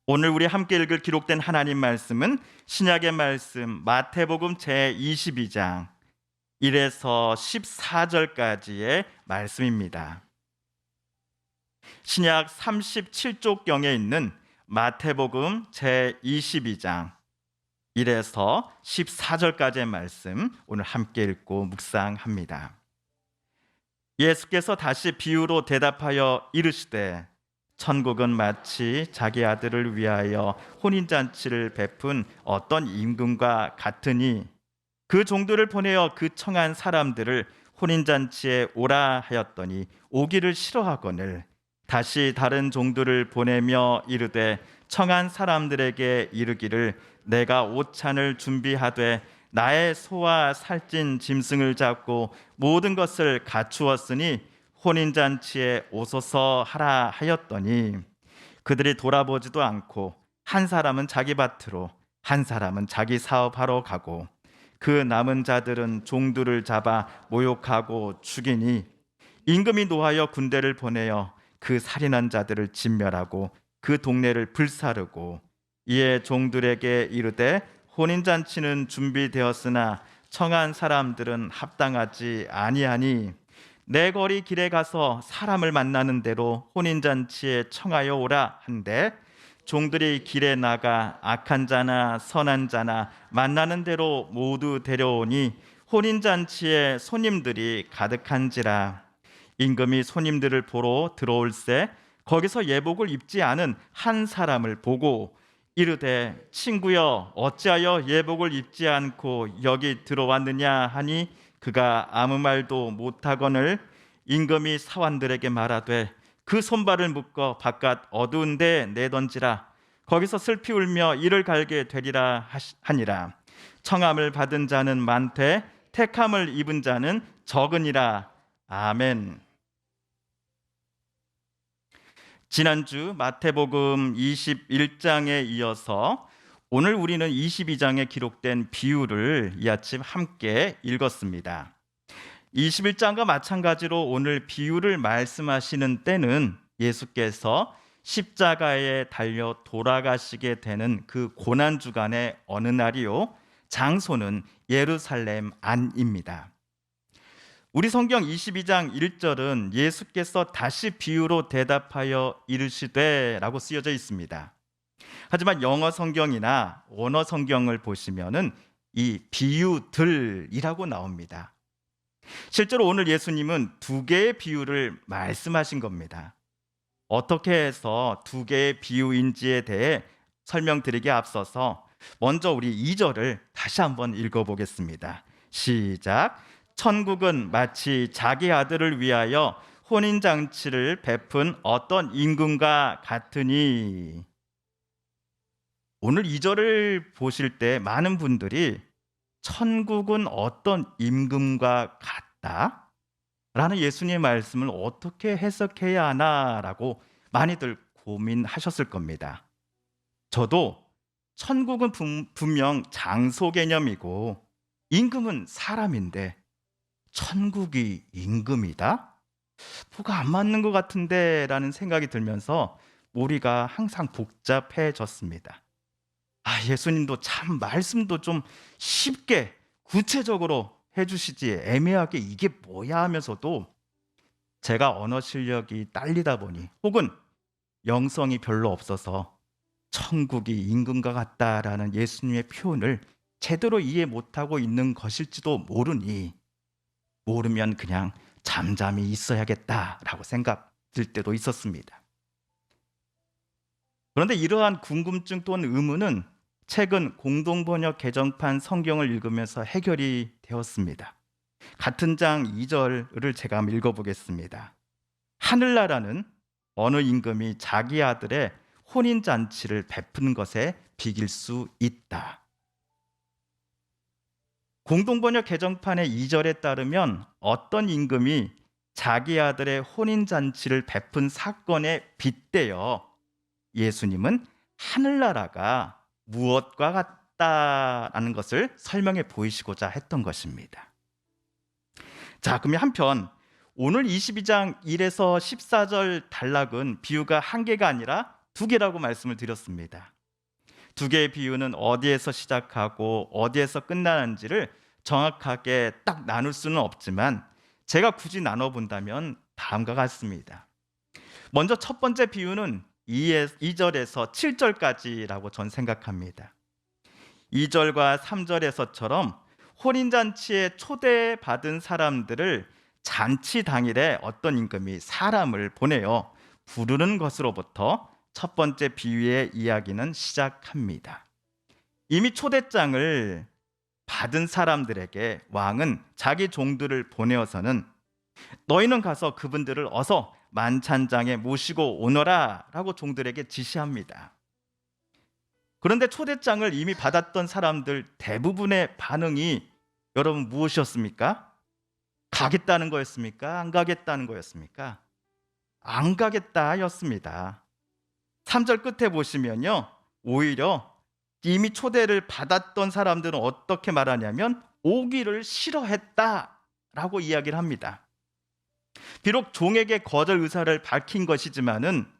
오늘 우리 함께 읽을 기록된 하나님 말씀은 신약의 말씀 마태복음 제22장 1에서 14절까지의 말씀입니다. 신약 37쪽경에 있는 마태복음 제22장 1에서 14절까지의 말씀 오늘 함께 읽고 묵상합니다. 예수께서 다시 비유로 대답하여 이르시되 천국은 마치 자기 아들을 위하여 혼인잔치를 베푼 어떤 임금과 같으니 그 종들을 보내어 그 청한 사람들을 혼인잔치에 오라 하였더니 오기를 싫어하거늘 다시 다른 종들을 보내며 이르되 청한 사람들에게 이르기를 내가 오찬을 준비하되 나의 소와 살찐 짐승을 잡고 모든 것을 갖추었으니 혼인잔치에 오소서 하라 하였더니 그들이 돌아보지도 않고 한 사람은 자기 밭으로 한 사람은 자기 사업하러 가고 그 남은 자들은 종들을 잡아 모욕하고 죽이니 임금이 노하여 군대를 보내어 그 살인한 자들을 진멸하고 그 동네를 불사르고 이에 종들에게 이르되 혼인잔치는 준비되었으나 청한 사람들은 합당하지 아니하니 내 거리 길에 가서 사람을 만나는 대로 혼인잔치에 청하여 오라 한데 종들이 길에 나가 악한 자나 선한 자나 만나는 대로 모두 데려오니 혼인잔치에 손님들이 가득한지라. 임금이 손님들을 보러 들어올새 거기서 예복을 입지 않은 한 사람을 보고 이르되 친구여 어찌하여 예복을 입지 않고 여기 들어왔느냐 하니 그가 아무 말도 못하거늘 임금이 사환들에게 말하되 그 손발을 묶어 바깥 어두운 데 내던지라. 거기서 슬피 울며 이를 갈게 되리라 하니라. 청함을 받은 자는 많되 택함을 입은 자는 적으니라. 아멘. 지난주 마태복음 21장에 이어서 오늘 우리는 22장에 기록된 비유를 이 아침 함께 읽었습니다. 21장과 마찬가지로 오늘 비유를 말씀하시는 때는 예수께서 십자가에 달려 돌아가시게 되는 그 고난주간의 어느 날이요, 장소는 예루살렘 안입니다. 우리 성경 22장 1절은 예수께서 다시 비유로 대답하여 이르시되 라고 쓰여져 있습니다. 하지만 영어 성경이나 원어 성경을 보시면은 이 비유들이라고 나옵니다. 실제로 오늘 예수님은 두 개의 비유를 말씀하신 겁니다. 어떻게 해서 두 개의 비유인지에 대해 설명드리기에 앞서서 먼저 우리 2절을 다시 한번 읽어보겠습니다. 시작. 천국은 마치 자기 아들을 위하여 혼인잔치를 베푼 어떤 임금과 같으니. 오늘 2절을 보실 때 많은 분들이 천국은 어떤 임금과 같다? 라는 예수님의 말씀을 어떻게 해석해야 하나라고 많이들 고민하셨을 겁니다. 저도 천국은 분명 장소 개념이고 임금은 사람인데 천국이 임금이다? 뭐가 안 맞는 것 같은데 라는 생각이 들면서 머리가 항상 복잡해졌습니다. 예수님도 참 말씀도 좀 쉽게 구체적으로 해주시지 애매하게 이게 뭐야 하면서도 제가 언어 실력이 딸리다 보니 혹은 영성이 별로 없어서 천국이 임금과 같다라는 예수님의 표현을 제대로 이해 못하고 있는 것일지도 모르면 그냥 잠잠히 있어야겠다라고 생각 들 때도 있었습니다. 그런데 이러한 궁금증 또는 의문은 최근 공동번역 개정판 성경을 읽으면서 해결이 되었습니다. 같은 장 2절을 제가 한번 읽어보겠습니다. 하늘나라는 어느 임금이 자기 아들의 혼인잔치를 베푼 것에 비길 수 있다. 공동번역 개정판의 2절에 따르면 어떤 임금이 자기 아들의 혼인잔치를 베푼 사건에 빗대어 예수님은 하늘나라가 무엇과 같다라는 것을 설명해 보이시고자 했던 것입니다. 자, 그러면 한편 오늘 22장 1에서 14절 단락은 비유가 한 개가 아니라 두 개라고 말씀을 드렸습니다. 두 개의 비유는 어디에서 시작하고 어디에서 끝나는지를 정확하게 딱 나눌 수는 없지만 제가 굳이 나눠본다면 다음과 같습니다. 먼저 첫 번째 비유는 2절에서 7절까지라고 전 생각합니다. 2절과 3절에서처럼 혼인잔치에 초대받은 사람들을 잔치 당일에 어떤 임금이 사람을 보내어 부르는 것으로부터 첫 번째 비유의 이야기는 시작합니다. 이미 초대장을 받은 사람들에게 왕은 자기 종들을 보내어서는 너희는 가서 그분들을 어서 만찬장에 모시고 오너라 라고 종들에게 지시합니다. 그런데 초대장을 이미 받았던 사람들 대부분의 반응이 여러분 무엇이었습니까? 가겠다는 거였습니까? 안 가겠다는 거였습니까? 안 가겠다였습니다. 3절 끝에 보시면요, 오히려 이미 초대를 받았던 사람들은 어떻게 말하냐면 오기를 싫어했다라고 이야기를 합니다. 비록 종에게 거절 의사를 밝힌 것이지만은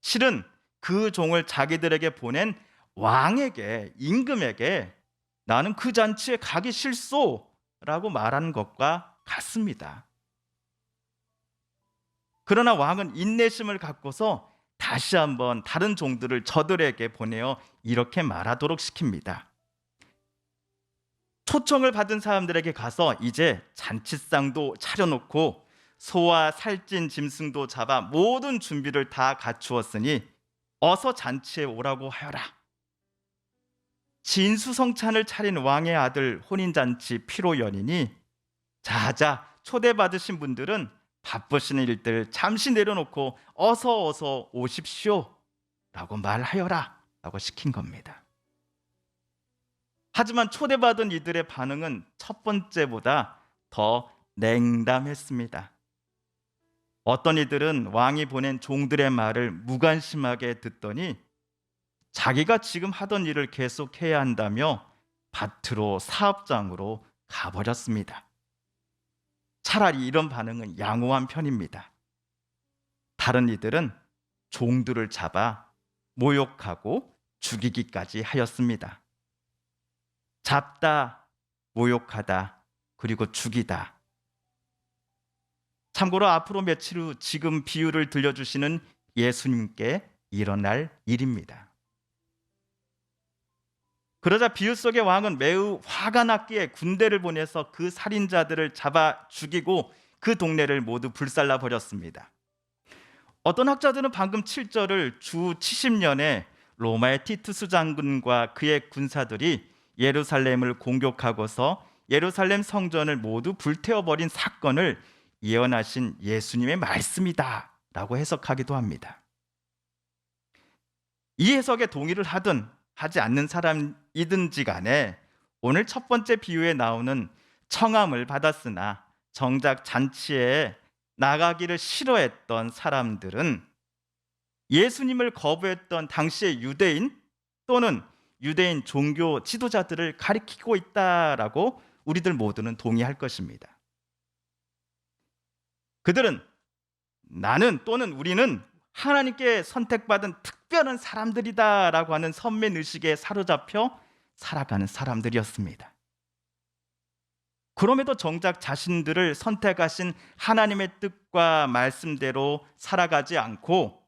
실은 그 종을 자기들에게 보낸 왕에게, 임금에게 나는 그 잔치에 가기 싫소라고 말하는 것과 같습니다. 그러나 왕은 인내심을 갖고서 다시 한번 다른 종들을 저들에게 보내어 이렇게 말하도록 시킵니다. 초청을 받은 사람들에게 가서 이제 잔치상도 차려놓고 소와 살찐 짐승도 잡아 모든 준비를 다 갖추었으니 어서 잔치에 오라고 하여라. 진수성찬을 차린 왕의 아들 혼인잔치 피로연이니 자자 초대받으신 분들은 바쁘신 일들 잠시 내려놓고 어서 오십시오 라고 말하여라 라고 시킨 겁니다. 하지만 초대받은 이들의 반응은 첫 번째보다 더 냉담했습니다. 어떤 이들은 왕이 보낸 종들의 말을 무관심하게 듣더니 자기가 지금 하던 일을 계속해야 한다며 밭으로 사업장으로 가버렸습니다. 차라리 이런 반응은 양호한 편입니다. 다른 이들은 종들을 잡아 모욕하고 죽이기까지 하였습니다. 잡다, 모욕하다, 그리고 죽이다. 참고로 앞으로 며칠 후 지금 비유를 들려주시는 예수님께 일어날 일입니다. 그러자 비유 속의 왕은 매우 화가 났기에 군대를 보내서 그 살인자들을 잡아 죽이고 그 동네를 모두 불살라 버렸습니다. 어떤 학자들은 방금 7절을 주 70년에 로마의 티투스 장군과 그의 군사들이 예루살렘을 공격하고서 예루살렘 성전을 모두 불태워버린 사건을 예언하신 예수님의 말씀이다 라고 해석하기도 합니다. 이 해석에 동의를 하든 하지 않는 사람이든지 간에 오늘 첫 번째 비유에 나오는 청함을 받았으나 정작 잔치에 나가기를 싫어했던 사람들은 예수님을 거부했던 당시의 유대인 또는 유대인 종교 지도자들을 가리키고 있다라고 우리들 모두는 동의할 것입니다. 그들은 나는 또는 우리는 하나님께 선택받은 특별한 사람들이다라고 하는 선민의식에 사로잡혀 살아가는 사람들이었습니다. 그럼에도 정작 자신들을 선택하신 하나님의 뜻과 말씀대로 살아가지 않고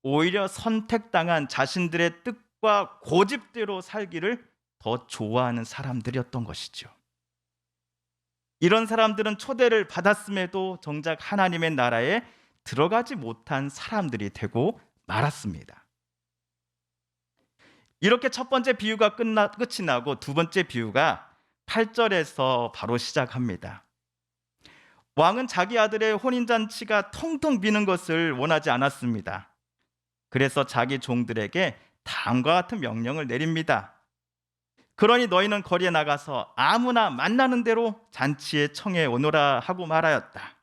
오히려 선택당한 자신들의 뜻과 고집대로 살기를 더 좋아하는 사람들이었던 것이죠. 이런 사람들은 초대를 받았음에도 정작 하나님의 나라에 들어가지 못한 사람들이 되고 말았습니다. 이렇게 첫 번째 비유가 끝이 나고 두 번째 비유가 8절에서 바로 시작합니다. 왕은 자기 아들의 혼인잔치가 텅텅 비는 것을 원하지 않았습니다. 그래서 자기 종들에게 다음과 같은 명령을 내립니다. 그러니 너희는 거리에 나가서 아무나 만나는 대로 잔치에 청해 오너라 하고 말하였다.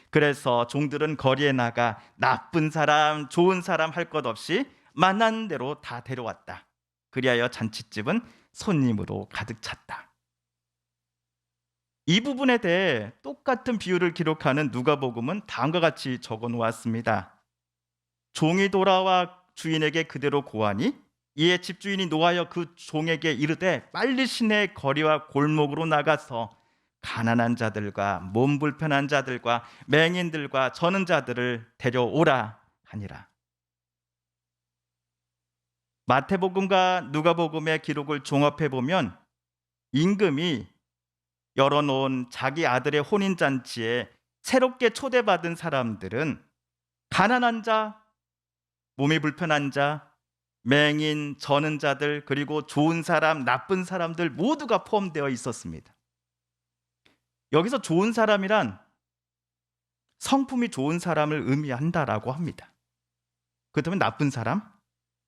그래서 종들은 거리에 나가 나쁜 사람, 좋은 사람 할 것 없이 만나는 대로 다 데려왔다. 그리하여 잔치집은 손님으로 가득 찼다. 이 부분에 대해 똑같은 비유를 기록하는 누가복음은 다음과 같이 적어 놓았습니다. 종이 돌아와 주인에게 그대로 고하니 이에 집주인이 노하여 그 종에게 이르되 빨리 시내 거리와 골목으로 나가서 가난한 자들과 몸 불편한 자들과 맹인들과 저는 자들을 데려오라 하니라. 마태복음과 누가복음의 기록을 종합해 보면 임금이 열어놓은 자기 아들의 혼인잔치에 새롭게 초대받은 사람들은 가난한 자, 몸이 불편한 자, 맹인, 저는 자들, 그리고 좋은 사람, 나쁜 사람들 모두가 포함되어 있었습니다. 여기서 좋은 사람이란 성품이 좋은 사람을 의미한다라고 합니다. 그렇다면 나쁜 사람,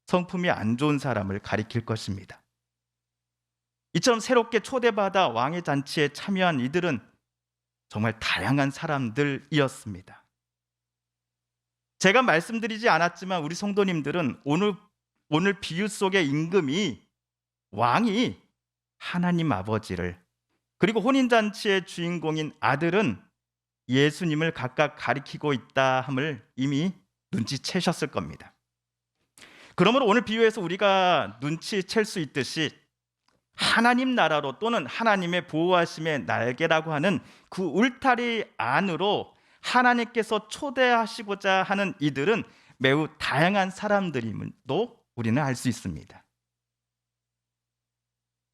성품이 안 좋은 사람을 가리킬 것입니다. 이처럼 새롭게 초대받아 왕의 잔치에 참여한 이들은 정말 다양한 사람들이었습니다. 제가 말씀드리지 않았지만 우리 성도님들은 오늘 비유 속의 임금이 왕이 하나님 아버지를, 그리고 혼인잔치의 주인공인 아들은 예수님을 각각 가리키고 있다 함을 이미 눈치채셨을 겁니다. 그러므로 오늘 비유에서 우리가 눈치챌 수 있듯이 하나님 나라로 또는 하나님의 보호하심의 날개라고 하는 그 울타리 안으로 하나님께서 초대하시고자 하는 이들은 매우 다양한 사람들임도 우리는 알 수 있습니다.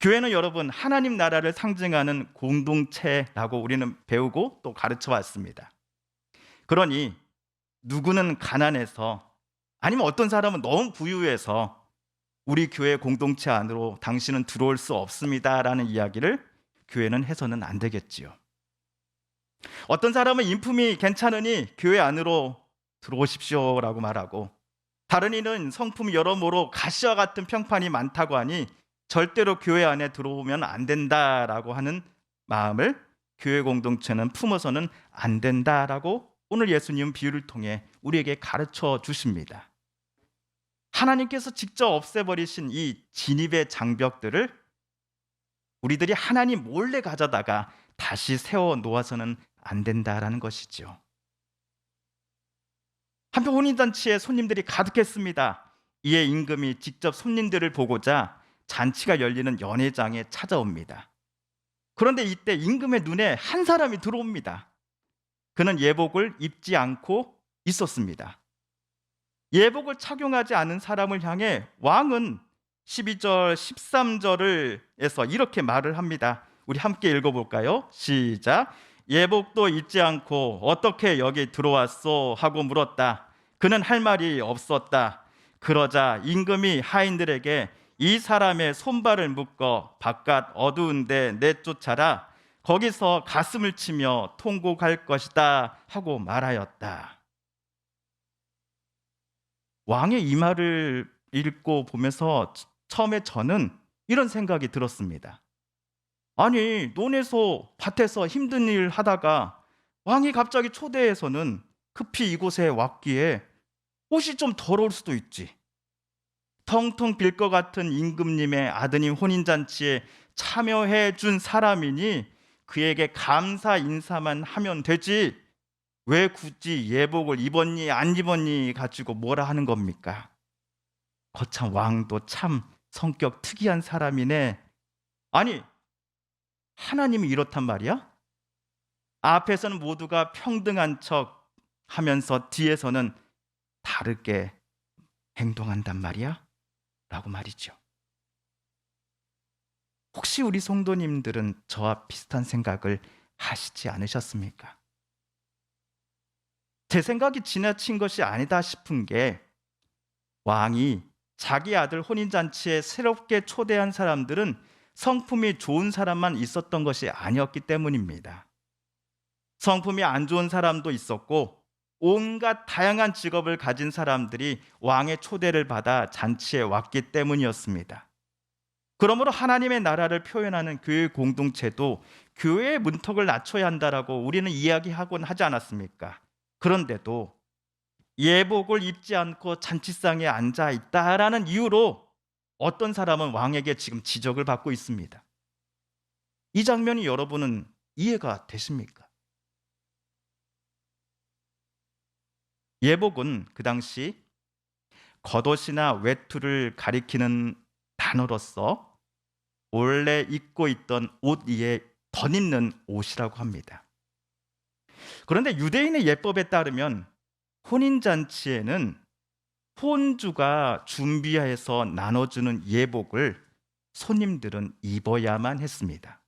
교회는 여러분 하나님 나라를 상징하는 공동체라고 우리는 배우고 또 가르쳐 왔습니다. 그러니 누구는 가난해서, 아니면 어떤 사람은 너무 부유해서 우리 교회 공동체 안으로 당신은 들어올 수 없습니다라는 이야기를 교회는 해서는 안 되겠지요. 어떤 사람은 인품이 괜찮으니 교회 안으로 들어오십시오라고 말하고, 다른 이는 성품이 여러모로 가시와 같은 평판이 많다고 하니 절대로 교회 안에 들어오면 안 된다라고 하는 마음을 교회 공동체는 품어서는 안 된다라고 오늘 예수님 비유를 통해 우리에게 가르쳐 주십니다. 하나님께서 직접 없애버리신 이 진입의 장벽들을 우리들이 하나님 몰래 가져다가 다시 세워 놓아서는 안 된다라는 것이죠. 한편 혼인잔치에 손님들이 가득했습니다. 이에 임금이 직접 손님들을 보고자 잔치가 열리는 연회장에 찾아옵니다. 그런데 이때 임금의 눈에 한 사람이 들어옵니다. 그는 예복을 입지 않고 있었습니다. 예복을 착용하지 않은 사람을 향해 왕은 12절, 13절에서 이렇게 말을 합니다. 우리 함께 읽어볼까요? 시작. 예복도 입지 않고 어떻게 여기 들어왔소? 하고 물었다. 그는 할 말이 없었다. 그러자 임금이 하인들에게 이 사람의 손발을 묶어 바깥 어두운 데 내쫓아라. 거기서 가슴을 치며 통곡할 것이다 하고 말하였다. 왕의 이 말을 읽고 보면서 처음에 저는 이런 생각이 들었습니다. 아니, 논에서 밭에서 힘든 일 하다가 왕이 갑자기 초대해서는 급히 이곳에 왔기에 옷이 좀 더러울 수도 있지. 텅텅 빌 것 같은 임금님의 아드님 혼인잔치에 참여해 준 사람이니 그에게 감사 인사만 하면 되지, 왜 굳이 예복을 입었니 안 입었니 가지고 뭐라 하는 겁니까? 거참 왕도 참 성격 특이한 사람이네. 아니, 하나님이 이렇단 말이야? 앞에서는 모두가 평등한 척 하면서 뒤에서는 다르게 행동한단 말이야? 라고 말이죠. 혹시 우리 성도님들은 저와 비슷한 생각을 하시지 않으셨습니까? 제 생각이 지나친 것이 아니다 싶은 게, 왕이 자기 아들 혼인잔치에 새롭게 초대한 사람들은 성품이 좋은 사람만 있었던 것이 아니었기 때문입니다. 성품이 안 좋은 사람도 있었고 온갖 다양한 직업을 가진 사람들이 왕의 초대를 받아 잔치에 왔기 때문이었습니다. 그러므로 하나님의 나라를 표현하는 교회 공동체도 교회의 문턱을 낮춰야 한다라고 우리는 이야기하곤 하지 않았습니까? 그런데도 예복을 입지 않고 잔치상에 앉아 있다라는 이유로 어떤 사람은 왕에게 지금 지적을 받고 있습니다. 이 장면이 여러분은 이해가 되십니까? 예복은 그 당시 겉옷이나 외투를 가리키는 단어로서 원래 입고 있던 옷 위에 덧입는 옷이라고 합니다. 그런데 유대인의 예법에 따르면 혼인잔치에는 혼주가 준비해서 나눠주는 예복을 손님들은 입어야만 했습니다.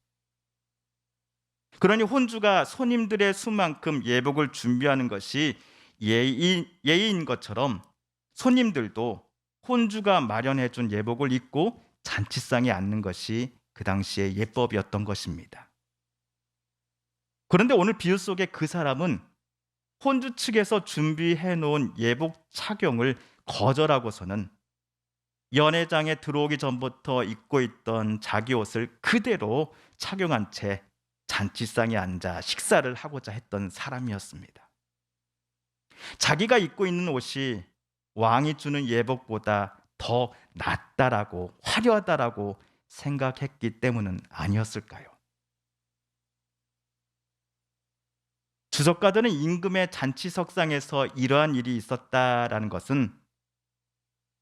그러니 혼주가 손님들의 수만큼 예복을 준비하는 것이 예의인 것처럼 손님들도 혼주가 마련해준 예복을 입고 잔치상에 앉는 것이 그 당시의 예법이었던 것입니다. 그런데 오늘 비유 속의 그 사람은 혼주 측에서 준비해 놓은 예복 착용을 거절하고서는 연회장에 들어오기 전부터 입고 있던 자기 옷을 그대로 착용한 채 잔치상에 앉아 식사를 하고자 했던 사람이었습니다. 자기가 입고 있는 옷이 왕이 주는 예복보다 더 낫다라고 화려하다라고 생각했기 때문은 아니었을까요? 주석가들은 임금의 잔치석상에서 이러한 일이 있었다라는 것은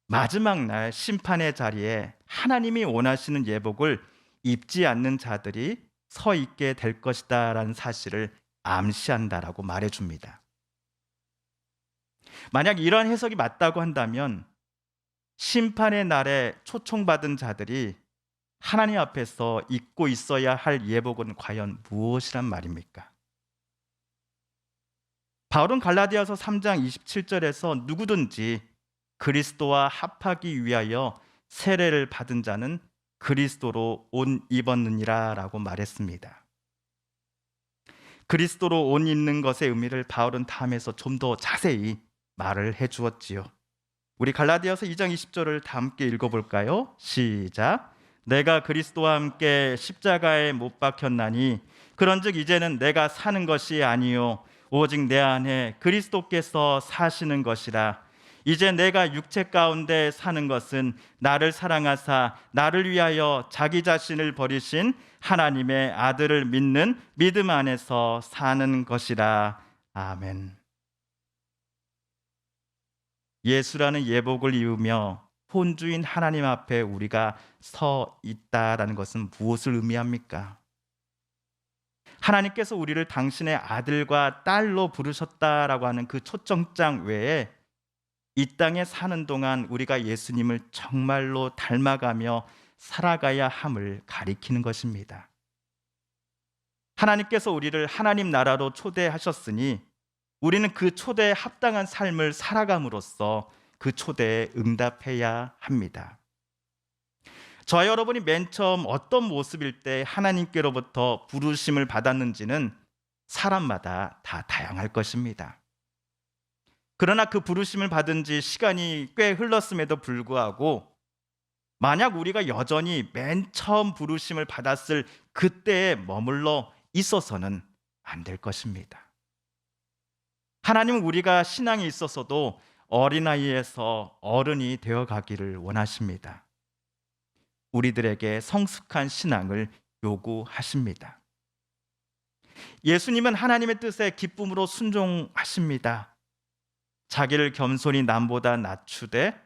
마지막 날 심판의 자리에 하나님이 원하시는 예복을 입지 않는 자들이 서 있게 될 것이다라는 사실을 암시한다라고 말해줍니다. 만약 이러한 해석이 맞다고 한다면 심판의 날에 초청받은 자들이 하나님 앞에서 입고 있어야 할 예복은 과연 무엇이란 말입니까? 바울은 갈라디아서 3장 27절에서 누구든지 그리스도와 합하기 위하여 세례를 받은 자는 그리스도로 옷 입었느니라 라고 말했습니다. 그리스도로 옷 입는 것의 의미를 바울은 다음에서 좀 더 자세히 말을 해주었지요. 우리 갈라디아서 2장 20절을 다 함께 읽어볼까요? 시작. 내가 그리스도와 함께 십자가에 못 박혔나니 그런즉 이제는 내가 사는 것이 아니요 오직 내 안에 그리스도께서 사시는 것이라. 이제 내가 육체 가운데 사는 것은 나를 사랑하사 나를 위하여 자기 자신을 버리신 하나님의 아들을 믿는 믿음 안에서 사는 것이라. 아멘. 예수라는 예복을 입으며 혼주인 하나님 앞에 우리가 서 있다라는 것은 무엇을 의미합니까? 하나님께서 우리를 당신의 아들과 딸로 부르셨다라고 하는 그 초청장 외에 이 땅에 사는 동안 우리가 예수님을 정말로 닮아가며 살아가야 함을 가리키는 것입니다. 하나님께서 우리를 하나님 나라로 초대하셨으니 우리는 그 초대에 합당한 삶을 살아감으로써 그 초대에 응답해야 합니다. 저와 여러분이 맨 처음 어떤 모습일 때 하나님께로부터 부르심을 받았는지는 사람마다 다 다양할 것입니다. 그러나 그 부르심을 받은 지 시간이 꽤 흘렀음에도 불구하고 만약 우리가 여전히 맨 처음 부르심을 받았을 그때에 머물러 있어서는 안 될 것입니다. 하나님은 우리가 신앙에 있어서도 어린아이에서 어른이 되어가기를 원하십니다. 우리들에게 성숙한 신앙을 요구하십니다. 예수님은 하나님의 뜻에 기쁨으로 순종하십니다. 자기를 겸손히 남보다 낮추되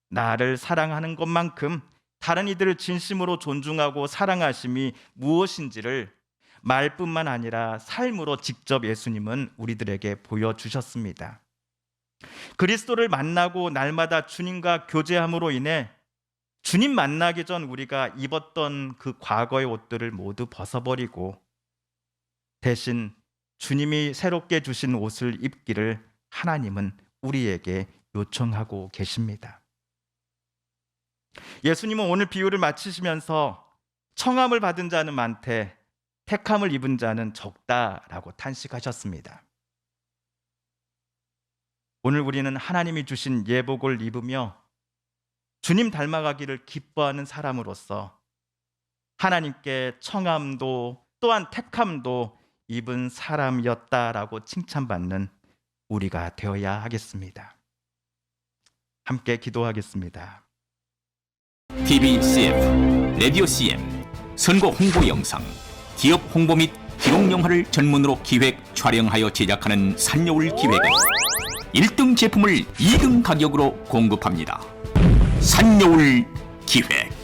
나를 사랑하는 것만큼 다른 이들을 진심으로 존중하고 사랑하심이 무엇인지를 말뿐만 아니라 삶으로 직접 예수님은 우리들에게 보여주셨습니다. 그리스도를 만나고 날마다 주님과 교제함으로 인해 주님 만나기 전 우리가 입었던 그 과거의 옷들을 모두 벗어버리고 대신 주님이 새롭게 주신 옷을 입기를 하나님은 우리에게 요청하고 계십니다. 예수님은 오늘 비유를 마치시면서 청함을 받은 자는 많되 택함을 입은 자는 적다라고 탄식하셨습니다. 오늘 우리는 하나님이 주신 예복을 입으며 주님 닮아가기를 기뻐하는 사람으로서 하나님께 청함도 또한 택함도 입은 사람이었다라고 칭찬받는 우리가 되어야 하겠습니다. 함께 기도하겠습니다. TV CF, 라디오 CM, 선거 홍보 영상, 기업 홍보 및 기록 영화를 전문으로 기획, 촬영하여 제작하는 산여울 기획은 1등 제품을 2등 가격으로 공급합니다. 산여울 기획.